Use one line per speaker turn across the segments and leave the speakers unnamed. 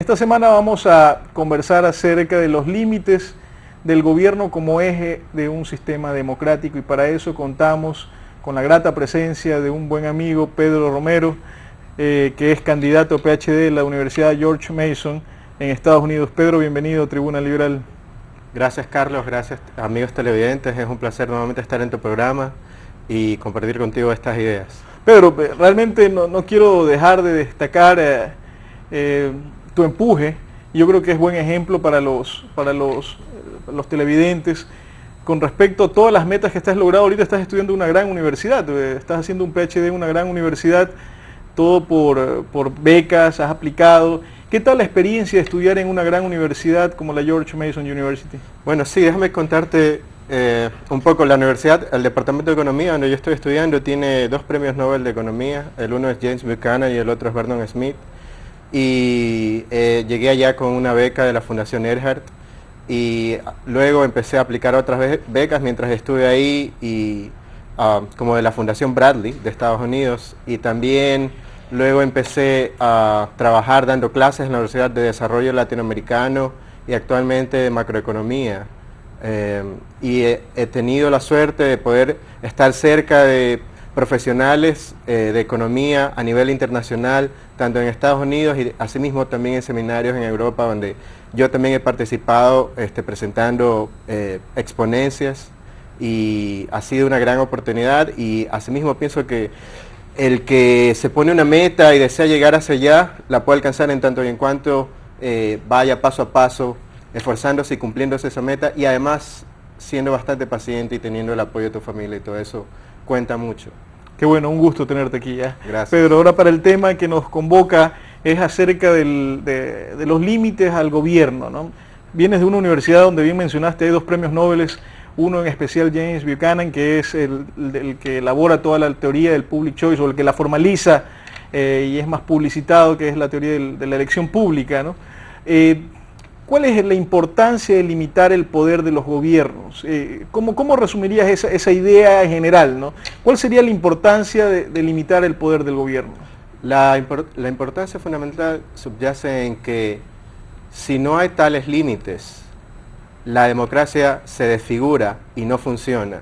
Esta semana vamos a conversar acerca de los límites del gobierno como eje de un sistema democrático, y para eso contamos con la grata presencia de un buen amigo, Pedro Romero, que es candidato a PhD en la Universidad George Mason en Estados Unidos. Pedro, bienvenido a Tribuna Liberal.
Gracias, Carlos, gracias amigos televidentes, es un placer nuevamente estar en tu programa y compartir contigo estas ideas.
Pedro, realmente no quiero dejar de destacar tu empuje. Yo creo que es buen ejemplo para los televidentes con respecto a todas las metas que estás logrando. Ahorita estás estudiando en una gran universidad, estás haciendo un PhD en una gran universidad, todo por becas, has aplicado. ¿Qué tal la experiencia de estudiar en una gran universidad como la George Mason University?
Bueno, sí, déjame contarte un poco. La universidad, el Departamento de Economía, donde yo estoy estudiando, tiene 2 premios Nobel de Economía. El uno es James Buchanan y el otro es Vernon Smith. Y llegué allá con una beca de la Fundación Earhart y luego empecé a aplicar otras becas mientras estuve ahí, y como de la Fundación Bradley de Estados Unidos, y también luego empecé a trabajar dando clases en la Universidad de Desarrollo Latinoamericano y actualmente de Macroeconomía. Y he tenido la suerte de poder estar cerca de profesionales de economía a nivel internacional, tanto en Estados Unidos y asimismo también en seminarios en Europa, donde yo también he participado presentando exponencias, y ha sido una gran oportunidad. Y asimismo pienso que el que se pone una meta y desea llegar hacia allá, la puede alcanzar en tanto y en cuanto vaya paso a paso, esforzándose y cumpliéndose esa meta, y además siendo bastante paciente y teniendo el apoyo de tu familia, y todo eso cuenta mucho.
Qué bueno, un gusto tenerte aquí ya.
Gracias.
Pedro, ahora para el tema que nos convoca es acerca de los límites al gobierno, ¿no? Vienes de una universidad donde bien mencionaste hay 2 premios Nobel, uno en especial James Buchanan, que es el que elabora toda la teoría del public choice, o el que la formaliza y es más publicitado, que es la teoría de la elección pública, ¿no? ¿Cuál es la importancia de limitar el poder de los gobiernos? ¿Cómo resumirías esa idea en general, ¿no? ¿Cuál sería la importancia de limitar el poder del gobierno?
La importancia fundamental subyace en que si no hay tales límites, la democracia se desfigura y no funciona.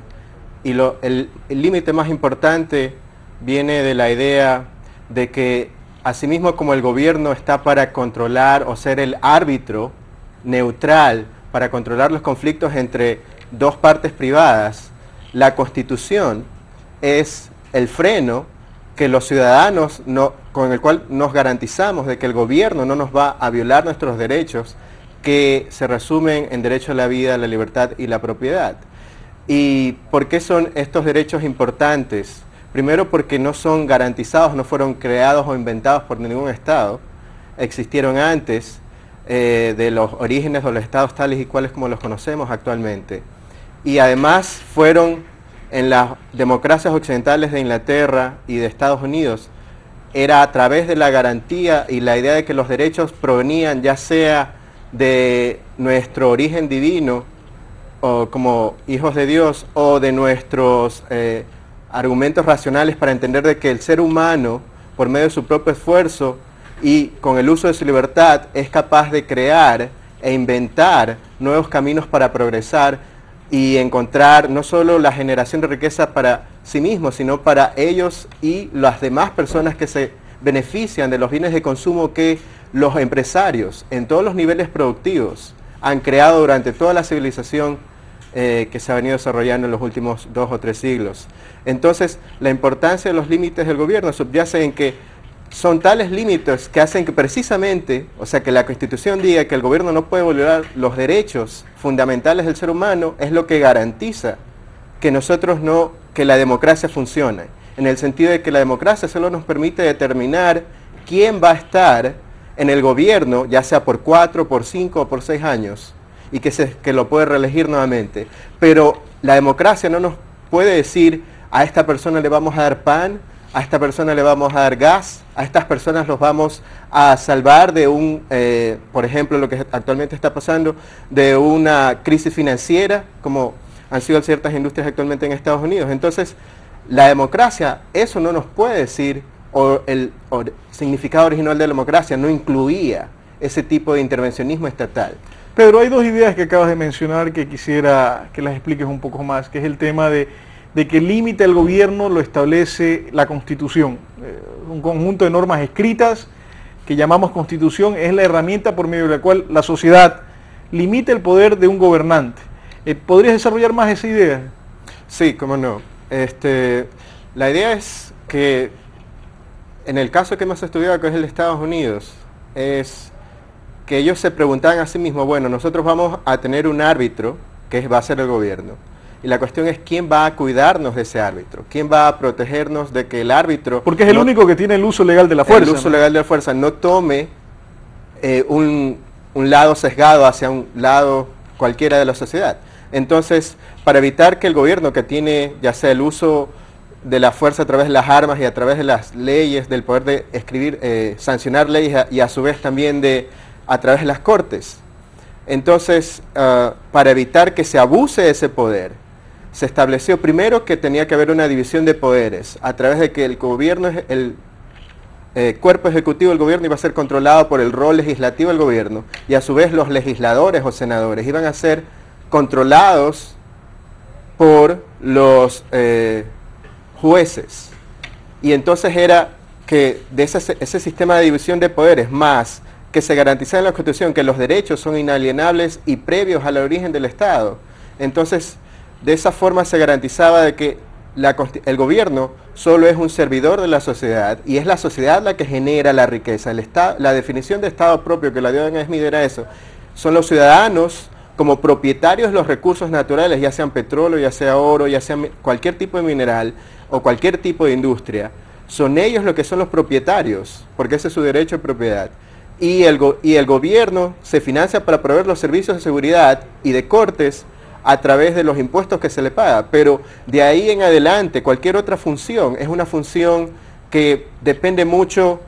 Y el límite más importante viene de la idea de que, asimismo como el gobierno está para controlar o ser el árbitro neutral para controlar los conflictos entre 2 partes privadas, la Constitución es el freno que los ciudadanos con el cual nos garantizamos de que el gobierno no nos va a violar nuestros derechos, que se resumen en derecho a la vida, la libertad y la propiedad. ¿Y por qué son estos derechos importantes? Primero, porque no son garantizados, no fueron creados o inventados por ningún Estado, existieron antes de los orígenes de los estados tales y cuales como los conocemos actualmente. Y además fueron en las democracias occidentales de Inglaterra y de Estados Unidos, era a través de la garantía y la idea de que los derechos provenían ya sea de nuestro origen divino, o como hijos de Dios, o de nuestros argumentos racionales para entender de que el ser humano, por medio de su propio esfuerzo y con el uso de su libertad, es capaz de crear e inventar nuevos caminos para progresar y encontrar no solo la generación de riqueza para sí mismos, sino para ellos y las demás personas que se benefician de los bienes de consumo que los empresarios en todos los niveles productivos han creado durante toda la civilización que se ha venido desarrollando en los últimos 2 o 3 siglos. Entonces, la importancia de los límites del gobierno subyace en que son tales límites que hacen que precisamente, o sea, que la Constitución diga que el gobierno no puede violar los derechos fundamentales del ser humano, es lo que garantiza que que la democracia funcione, en el sentido de que la democracia solo nos permite determinar quién va a estar en el gobierno, ya sea por 4, por 5 o por 6 años, y que lo puede reelegir nuevamente. Pero la democracia no nos puede decir: a esta persona le vamos a dar pan, a esta persona le vamos a dar gas, a estas personas los vamos a salvar de por ejemplo, lo que actualmente está pasando, de una crisis financiera, como han sido ciertas industrias actualmente en Estados Unidos. Entonces, la democracia, eso no nos puede decir, o el significado original de la democracia no incluía ese tipo de intervencionismo estatal.
Pedro, hay dos ideas que acabas de mencionar que quisiera que las expliques un poco más, que es el tema de que el límite al gobierno lo establece la Constitución. Un conjunto de normas escritas que llamamos Constitución es la herramienta por medio de la cual la sociedad limita el poder de un gobernante. ¿Podrías desarrollar más esa idea?
Sí, cómo no. La idea es que en el caso que hemos estudiado, que es el de Estados Unidos, es que ellos se preguntaban a sí mismos, bueno, nosotros vamos a tener un árbitro que va a ser el gobierno. Y la cuestión es quién va a cuidarnos de ese árbitro, quién va a protegernos de que el árbitro...
Porque es el único que tiene el uso legal de la fuerza.
El uso legal de la fuerza no tome un lado sesgado hacia un lado cualquiera de la sociedad. Entonces, para evitar que el gobierno que tiene ya sea el uso de la fuerza a través de las armas y a través de las leyes, del poder de escribir, sancionar leyes y a su vez también a través de las cortes. Entonces, para evitar que se abuse de ese poder, se estableció primero que tenía que haber una división de poderes, a través de que el gobierno, el cuerpo ejecutivo del gobierno iba a ser controlado por el rol legislativo del gobierno, y a su vez los legisladores o senadores iban a ser controlados por los jueces. Y entonces era que de ese sistema de división de poderes, más que se garantizaba en la Constitución que los derechos son inalienables y previos al origen del Estado, entonces de esa forma se garantizaba de que el gobierno solo es un servidor de la sociedad y es la sociedad la que genera la riqueza. La definición de Estado propio que la dio Adam Smith era eso: son los ciudadanos como propietarios de los recursos naturales, ya sean petróleo, ya sea oro, ya sea cualquier tipo de mineral o cualquier tipo de industria. Son ellos los que son los propietarios, porque ese es su derecho de propiedad. Y el gobierno se financia para proveer los servicios de seguridad y de cortes a través de los impuestos que se le paga, pero de ahí en adelante cualquier otra función es una función que depende mucho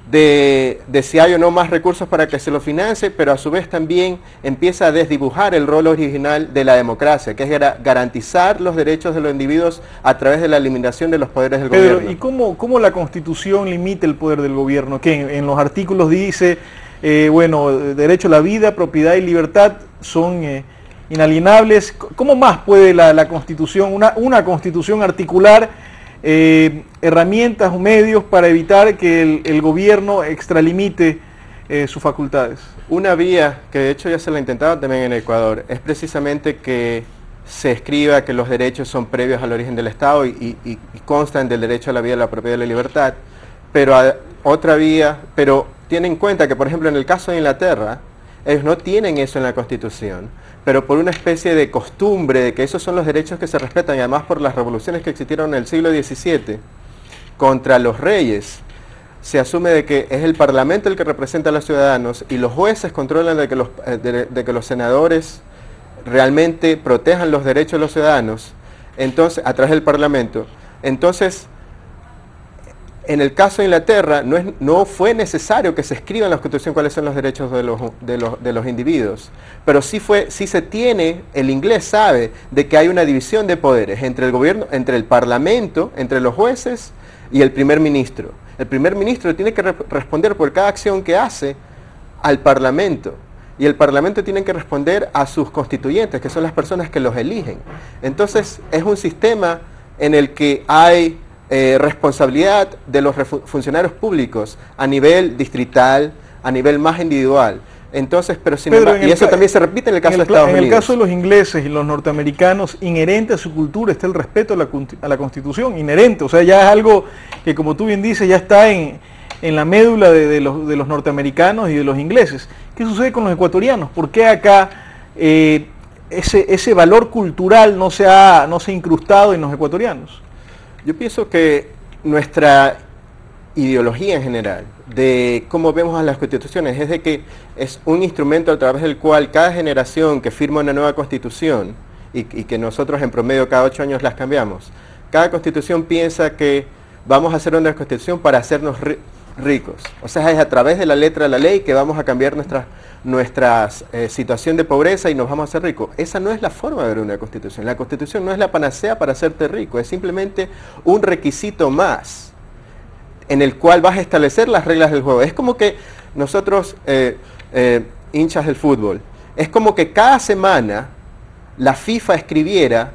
de si hay o no más recursos para que se lo financie, pero a su vez también empieza a desdibujar el rol original de la democracia, que es garantizar los derechos de los individuos a través de la eliminación de los poderes del gobierno.
¿Y cómo la Constitución limita el poder del gobierno? Que en los artículos dice, bueno, derecho a la vida, propiedad y libertad son inalienables. ¿Cómo más puede la Constitución, una Constitución articular herramientas o medios para evitar que el gobierno extralimite sus facultades?
Una vía, que de hecho ya se la intentaba también en Ecuador, es precisamente que se escriba que los derechos son previos al origen del Estado y constan del derecho a la vida, la propiedad y la libertad. Pero otra vía, pero tiene en cuenta que, por ejemplo, en el caso de Inglaterra, ellos no tienen eso en la Constitución, pero por una especie de costumbre de que esos son los derechos que se respetan, y además por las revoluciones que existieron en el siglo XVII contra los reyes, se asume de que es el Parlamento el que representa a los ciudadanos y los jueces controlan de que los senadores realmente protejan los derechos de los ciudadanos, entonces a través del Parlamento. Entonces, en el caso de Inglaterra, no fue necesario que se escriba en la Constitución cuáles son los derechos de los individuos, pero sí se tiene, el inglés sabe de que hay una división de poderes entre el gobierno, entre el Parlamento, entre los jueces y el primer ministro. El primer ministro tiene que responder por cada acción que hace al Parlamento, y el Parlamento tiene que responder a sus constituyentes, que son las personas que los eligen. Entonces, es un sistema en el que hay responsabilidad de los funcionarios públicos a nivel distrital, a nivel más individual. Entonces, pero sin embargo, y eso también se repite en el caso de Estados Unidos.
En el caso de los ingleses y los norteamericanos, inherente a su cultura está el respeto a la Constitución, inherente, o sea, ya es algo que, como tú bien dices, ya está en la médula de los norteamericanos y de los ingleses. ¿Qué sucede con los ecuatorianos? ¿Por qué acá ese valor cultural no se ha incrustado en los ecuatorianos?
Yo pienso que nuestra ideología en general, de cómo vemos a las constituciones, es de que es un instrumento a través del cual cada generación que firma una nueva constitución, y que nosotros en promedio cada 8 años las cambiamos, cada constitución piensa que vamos a hacer una constitución para hacernos ricos. O sea, es a través de la letra de la ley que vamos a cambiar nuestra situación de pobreza y nos vamos a hacer ricos. Esa no es la forma de ver una constitución. La constitución no es la panacea para hacerte rico, es simplemente un requisito más en el cual vas a establecer las reglas del juego. Es como que nosotros hinchas del fútbol. Es como que cada semana la FIFA escribiera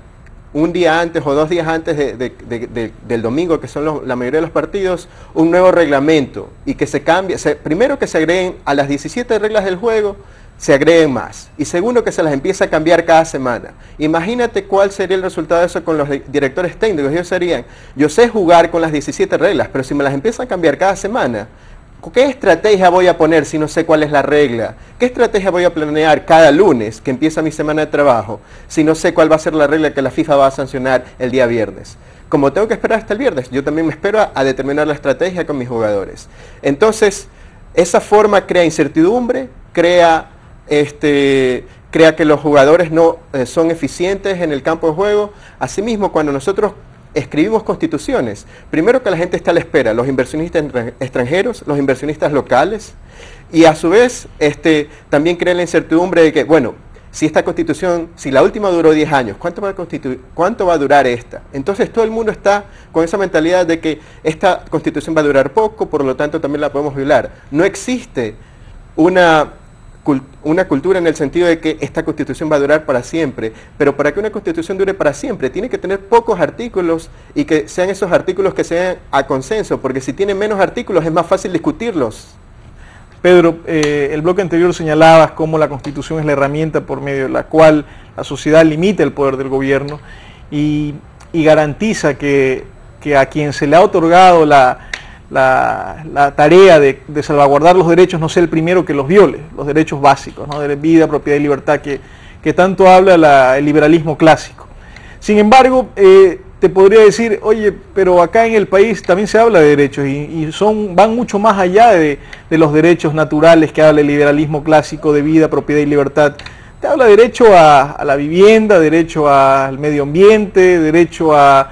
un día antes o 2 días antes del domingo, que son la mayoría de los partidos, un nuevo reglamento y que se cambie, primero que se agreguen a las 17 reglas del juego, se agreguen más. Y segundo, que se las empiece a cambiar cada semana. Imagínate cuál sería el resultado de eso con los directores técnicos. Ellos serían, yo sé jugar con las 17 reglas, pero si me las empiezan a cambiar cada semana, ¿qué estrategia voy a poner si no sé cuál es la regla? ¿Qué estrategia voy a planear cada lunes que empieza mi semana de trabajo si no sé cuál va a ser la regla que la FIFA va a sancionar el día viernes? Como tengo que esperar hasta el viernes, yo también me espero a determinar la estrategia con mis jugadores. Entonces, esa forma crea incertidumbre, crea que los jugadores no son eficientes en el campo de juego. Asimismo, cuando nosotros escribimos constituciones, primero que la gente está a la espera, los inversionistas extranjeros, los inversionistas locales, y a su vez también crea la incertidumbre de que, bueno, si esta constitución, si la última duró 10 años, ¿cuánto va a durar esta? Entonces todo el mundo está con esa mentalidad de que esta constitución va a durar poco, por lo tanto también la podemos violar. No existe una cultura en el sentido de que esta constitución va a durar para siempre, pero para que una constitución dure para siempre tiene que tener pocos artículos y que sean esos artículos que sean a consenso, porque si tiene menos artículos es más fácil discutirlos.
Pedro, el bloque anterior señalabas cómo la Constitución es la herramienta por medio de la cual la sociedad limita el poder del gobierno y garantiza que a quien se le ha otorgado la tarea de salvaguardar los derechos no sea el primero que los viole, los derechos básicos, ¿no? De vida, propiedad y libertad que tanto habla el liberalismo clásico. Sin embargo, te podría decir, oye, pero acá en el país también se habla de derechos y van mucho más allá de los derechos naturales que habla el liberalismo clásico de vida, propiedad y libertad. Te habla de derecho a la vivienda, derecho al medio ambiente, derecho a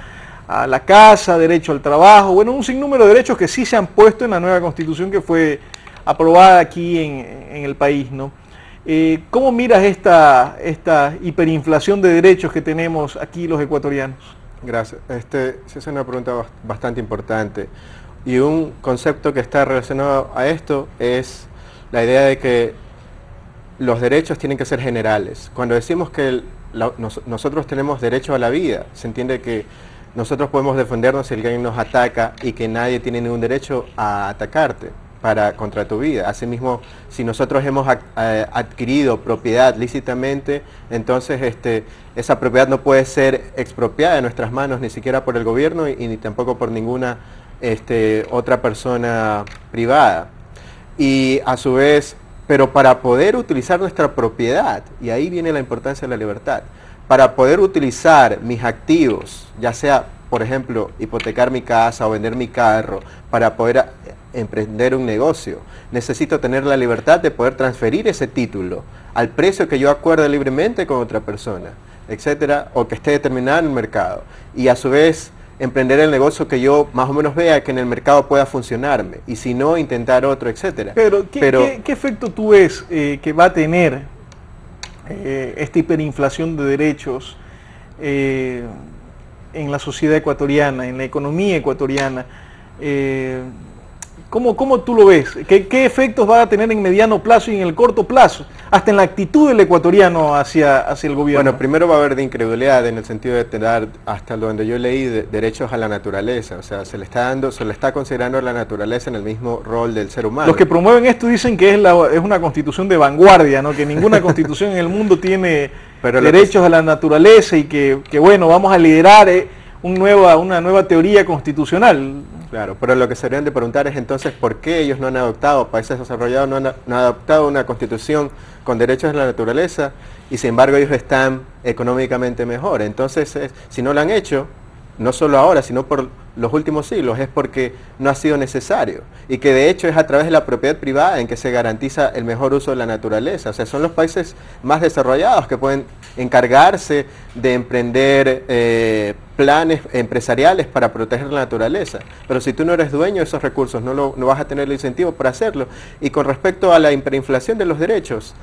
la casa, derecho al trabajo, bueno, un sinnúmero de derechos que sí se han puesto en la nueva Constitución que fue aprobada aquí en el país, ¿no? ¿Cómo miras esta hiperinflación de derechos que tenemos aquí los ecuatorianos?
Gracias. Sí, es una pregunta bastante importante. Y un concepto que está relacionado a esto es la idea de que los derechos tienen que ser generales. Cuando decimos que nosotros tenemos derecho a la vida, se entiende que nosotros podemos defendernos si alguien nos ataca y que nadie tiene ningún derecho a atacarte contra tu vida. Asimismo, si nosotros hemos adquirido propiedad lícitamente, entonces esa propiedad no puede ser expropiada de nuestras manos, ni siquiera por el gobierno y ni tampoco por ninguna otra persona privada. Y a su vez, pero para poder utilizar nuestra propiedad, y ahí viene la importancia de la libertad, para poder utilizar mis activos, ya sea, por ejemplo, hipotecar mi casa o vender mi carro, para poder emprender un negocio, necesito tener la libertad de poder transferir ese título al precio que yo acuerde libremente con otra persona, etcétera, o que esté determinado en el mercado. Y a su vez, emprender el negocio que yo más o menos vea que en el mercado pueda funcionarme, y si no, intentar otro, etcétera.
Pero, ¿qué efecto tú ves que va a tener esta hiperinflación de derechos en la sociedad ecuatoriana, en la economía ecuatoriana? ¿Cómo tú lo ves? ¿Qué efectos va a tener en mediano plazo y en el corto plazo? Hasta en la actitud del ecuatoriano hacia el gobierno.
Bueno, primero va a haber de incredulidad en el sentido de tener, hasta donde yo leí, derechos a la naturaleza. O sea, se le está considerando a la naturaleza en el mismo rol del ser humano.
Los que promueven esto dicen que es una constitución de vanguardia, ¿no? Que ninguna constitución en el mundo tiene derechos a la naturaleza y que bueno, vamos a liderar una nueva teoría constitucional.
Claro, pero lo que se deberían de preguntar es entonces por qué ellos no han adoptado, países desarrollados no han adoptado una constitución con derechos a la naturaleza y sin embargo ellos están económicamente mejor. Entonces, si no lo han hecho, no solo ahora, sino por los últimos siglos, es porque no ha sido necesario. Y que de hecho es a través de la propiedad privada en que se garantiza el mejor uso de la naturaleza. O sea, son los países más desarrollados que pueden encargarse de emprender planes empresariales para proteger la naturaleza. Pero si tú no eres dueño de esos recursos, no vas a tener el incentivo para hacerlo. Y con respecto a la hiperinflación de los derechos,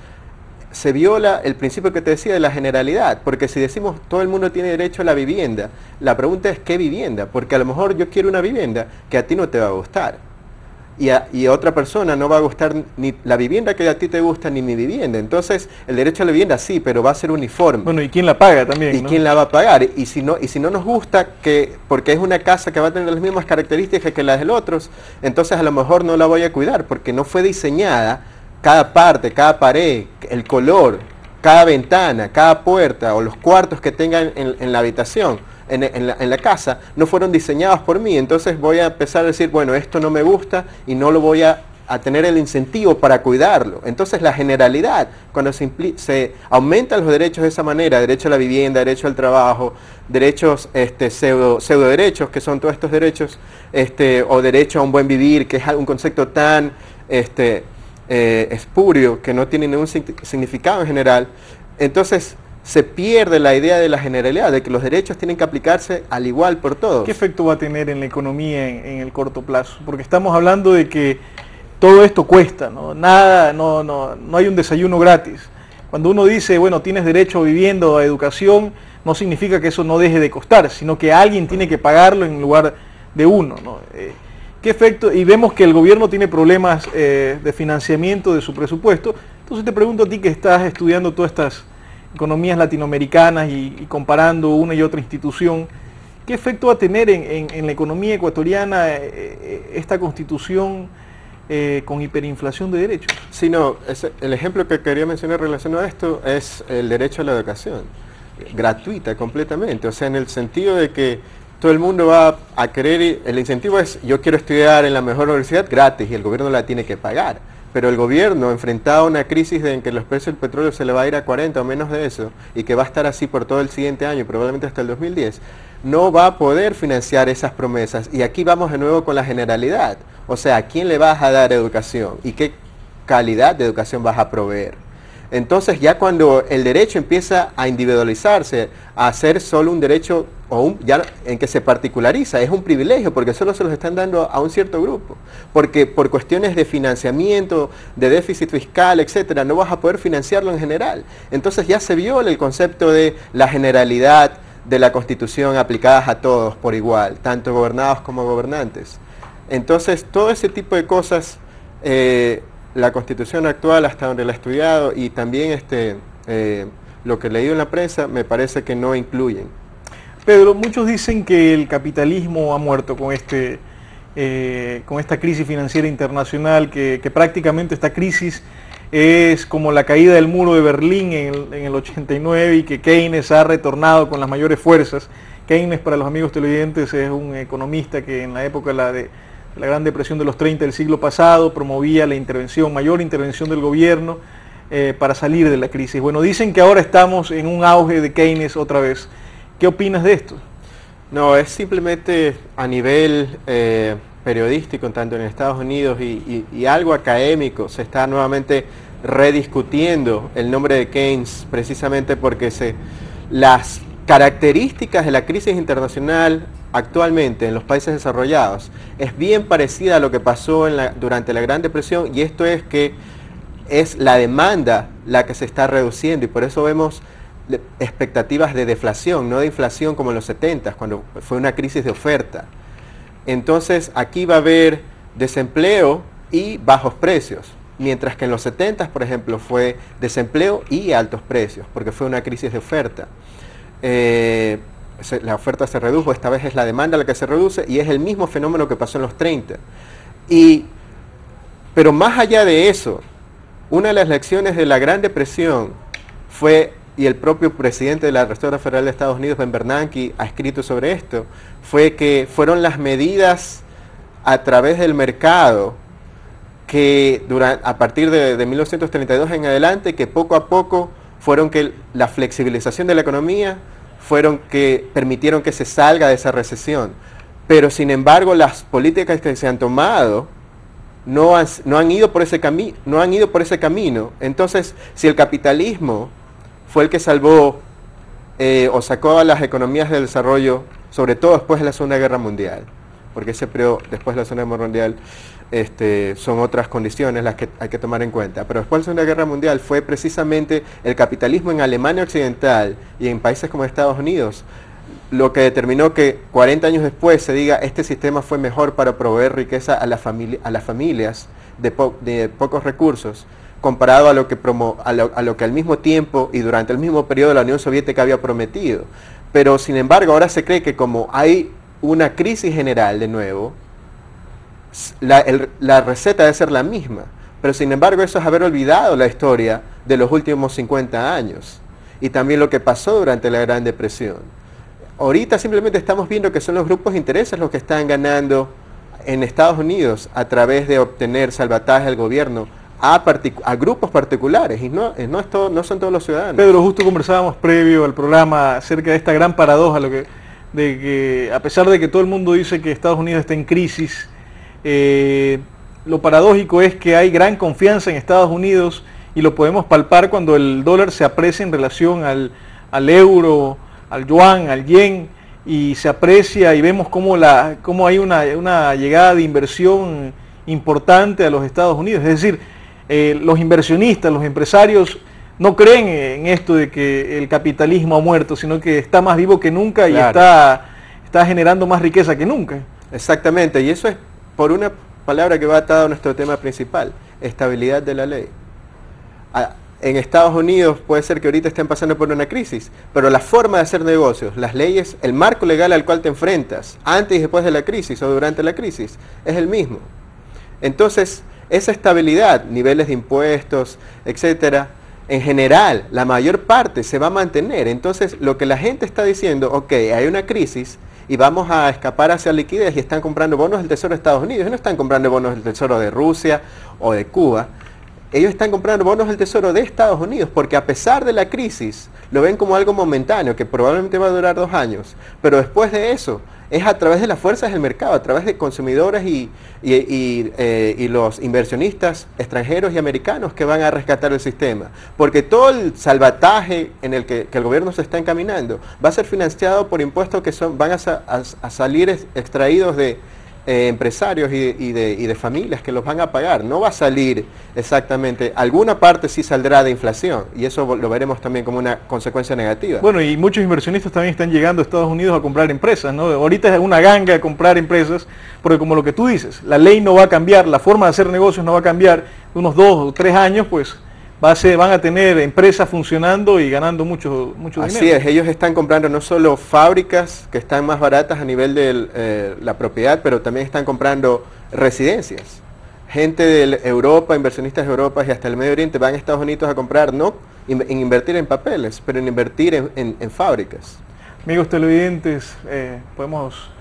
se viola el principio que te decía de la generalidad, porque si decimos todo el mundo tiene derecho a la vivienda, la pregunta es ¿qué vivienda? Porque a lo mejor yo quiero una vivienda que a ti no te va a gustar. y a otra persona no va a gustar ni la vivienda que a ti te gusta ni mi vivienda. Entonces, el derecho a la vivienda sí, pero va a ser uniforme.
Bueno, ¿y quién la paga también?
¿Y quién la va a pagar? Y si no nos gusta, porque es una casa que va a tener las mismas características que las del otro, entonces a lo mejor no la voy a cuidar, porque no fue diseñada cada parte, cada pared, el color, cada ventana, cada puerta o los cuartos que tengan en la habitación. En la casa, no fueron diseñados por mí, entonces voy a empezar a decir, bueno, esto no me gusta y no lo voy a tener el incentivo para cuidarlo. Entonces la generalidad, cuando se aumentan los derechos de esa manera, derecho a la vivienda, derecho al trabajo, derechos pseudo derechos, que son todos estos derechos, o derecho a un buen vivir, que es un concepto tan espurio, que no tiene ningún significado en general, entonces se pierde la idea de la generalidad, de que los derechos tienen que aplicarse al igual por todos.
¿Qué efecto va a tener en la economía en el corto plazo? Porque estamos hablando de que todo esto cuesta, ¿no? Nada, no hay un desayuno gratis. Cuando uno dice, bueno, tienes derecho a vivienda o a educación, no significa que eso no deje de costar, sino que alguien tiene que pagarlo en lugar de uno, ¿no? ¿Qué efecto? Y vemos que el gobierno tiene problemas de financiamiento de su presupuesto. Entonces te pregunto a ti, que estás estudiando todas estas economías latinoamericanas y comparando una y otra institución, ¿qué efecto va a tener en la economía ecuatoriana esta constitución con hiperinflación de derechos?
Sí, no, el ejemplo que quería mencionar relacionado a esto es el derecho a la educación, gratuita completamente, o sea, en el sentido de que todo el mundo va a querer, el incentivo es, yo quiero estudiar en la mejor universidad gratis y el gobierno la tiene que pagar. Pero el gobierno, enfrentado a una crisis en que los precios del petróleo se le va a ir a 40 o menos de eso, y que va a estar así por todo el siguiente año, probablemente hasta el 2010, no va a poder financiar esas promesas. Y aquí vamos de nuevo con la generalidad. O sea, ¿a quién le vas a dar educación? ¿Y qué calidad de educación vas a proveer? Entonces ya cuando el derecho empieza a individualizarse, a ser solo un derecho, ya en que se particulariza, es un privilegio, porque solo se los están dando a un cierto grupo, porque por cuestiones de financiamiento, de déficit fiscal, etcétera, no vas a poder financiarlo en general. Entonces ya se viola el concepto de la generalidad de la Constitución aplicadas a todos por igual, tanto gobernados como gobernantes. Entonces todo ese tipo de cosas, la Constitución actual, hasta donde la he estudiado, y también lo que he leído en la prensa, me parece que no incluyen.
Pedro, muchos dicen que el capitalismo ha muerto con esta crisis financiera internacional, que prácticamente esta crisis es como la caída del muro de Berlín en el 89, y que Keynes ha retornado con las mayores fuerzas. Keynes, para los amigos televidentes, es un economista que en la época de la Gran Depresión de los 30 del siglo pasado promovía la mayor intervención del gobierno para salir de la crisis. Bueno, dicen que ahora estamos en un auge de Keynes otra vez. ¿Qué opinas de esto?
No, es simplemente a nivel periodístico, tanto en Estados Unidos y algo académico, se está nuevamente rediscutiendo el nombre de Keynes, precisamente porque las características de la crisis internacional actualmente en los países desarrollados es bien parecida a lo que pasó durante la Gran Depresión, y esto es que es la demanda la que se está reduciendo, y por eso vemos expectativas de deflación, no de inflación como en los 70, cuando fue una crisis de oferta. Entonces aquí va a haber desempleo y bajos precios, mientras que en los 70, por ejemplo, fue desempleo y altos precios, porque fue una crisis de oferta. La oferta se redujo, esta vez es la demanda la que se reduce, y es el mismo fenómeno que pasó en los 30. Pero más allá de eso, una de las lecciones de la Gran Depresión fue, y el propio presidente de la Reserva Federal de Estados Unidos, Ben Bernanke, ha escrito sobre esto, fue que fueron las medidas a través del mercado que a partir de 1932 en adelante, que poco a poco fueron que la flexibilización de la economía fueron que permitieron que se salga de esa recesión. Pero sin embargo, las políticas que se han tomado no han ido por ese camino. Entonces, si el capitalismo fue el que salvó o sacó a las economías del desarrollo, sobre todo después de la Segunda Guerra Mundial, porque ese periodo después de la Segunda Guerra Mundial son otras condiciones las que hay que tomar en cuenta, pero después de la Segunda Guerra Mundial fue precisamente el capitalismo en Alemania Occidental y en países como Estados Unidos lo que determinó que 40 años después se diga este sistema fue mejor para proveer riqueza a las familias de pocos recursos, comparado a lo que al mismo tiempo y durante el mismo periodo la Unión Soviética había prometido. Pero sin embargo ahora se cree que como hay una crisis general de nuevo, la receta debe ser la misma. Pero sin embargo eso es haber olvidado la historia de los últimos 50 años y también lo que pasó durante la Gran Depresión. Ahorita simplemente estamos viendo que son los grupos de intereses los que están ganando en Estados Unidos a través de obtener salvataje al gobierno a grupos particulares y no son todos los ciudadanos.
Pedro, justo conversábamos previo al programa acerca de esta gran paradoja, de que a pesar de que todo el mundo dice que Estados Unidos está en crisis, lo paradójico es que hay gran confianza en Estados Unidos y lo podemos palpar cuando el dólar se aprecia en relación al euro, al yuan, al yen, y se aprecia y vemos cómo hay una llegada de inversión importante a los Estados Unidos. Es decir, los inversionistas, los empresarios no creen en esto de que el capitalismo ha muerto, sino que está más vivo que nunca y claro, está generando más riqueza que nunca.
Exactamente, y eso es por una palabra que va atada a nuestro tema principal, estabilidad de la ley. En Estados Unidos puede ser que ahorita estén pasando por una crisis, pero la forma de hacer negocios, las leyes, el marco legal al cual te enfrentas antes y después de la crisis o durante la crisis es el mismo. Entonces, esa estabilidad, niveles de impuestos, etcétera, en general, la mayor parte se va a mantener. Entonces, lo que la gente está diciendo, ok, hay una crisis y vamos a escapar hacia liquidez y están comprando bonos del Tesoro de Estados Unidos, y no están comprando bonos del Tesoro de Rusia o de Cuba. Ellos están comprando bonos del Tesoro de Estados Unidos porque a pesar de la crisis lo ven como algo momentáneo que probablemente va a durar 2 años, pero después de eso es a través de las fuerzas del mercado, a través de consumidores y los inversionistas extranjeros y americanos que van a rescatar el sistema, porque todo el salvataje en el que el gobierno se está encaminando va a ser financiado por impuestos que van a salir extraídos de empresarios y de familias que los van a pagar. No va a salir exactamente, alguna parte sí saldrá de inflación y eso lo veremos también como una consecuencia negativa.
Bueno, y muchos inversionistas también están llegando a Estados Unidos a comprar empresas, ¿no? Ahorita es una ganga de comprar empresas, porque como lo que tú dices, la ley no va a cambiar, la forma de hacer negocios no va a cambiar, de unos 2 o 3 años pues van a tener empresas funcionando y ganando mucho dinero.
Así es, ellos están comprando no solo fábricas que están más baratas a nivel de la propiedad, pero también están comprando residencias. Gente de Europa, inversionistas de Europa y hasta el Medio Oriente van a Estados Unidos a comprar, no en invertir en papeles, pero en invertir en fábricas.
Amigos televidentes, podemos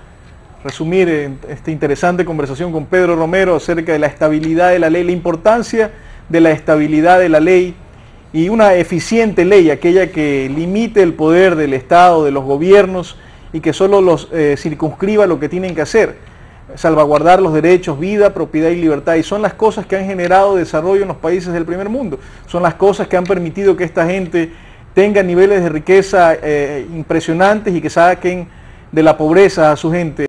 resumir esta interesante conversación con Pedro Romero acerca de la estabilidad de la ley, la importancia de la estabilidad de la ley y una eficiente ley, aquella que limite el poder del Estado, de los gobiernos y que solo los circunscriba lo que tienen que hacer, salvaguardar los derechos, vida, propiedad y libertad, y son las cosas que han generado desarrollo en los países del primer mundo, son las cosas que han permitido que esta gente tenga niveles de riqueza impresionantes y que saquen de la pobreza a su gente.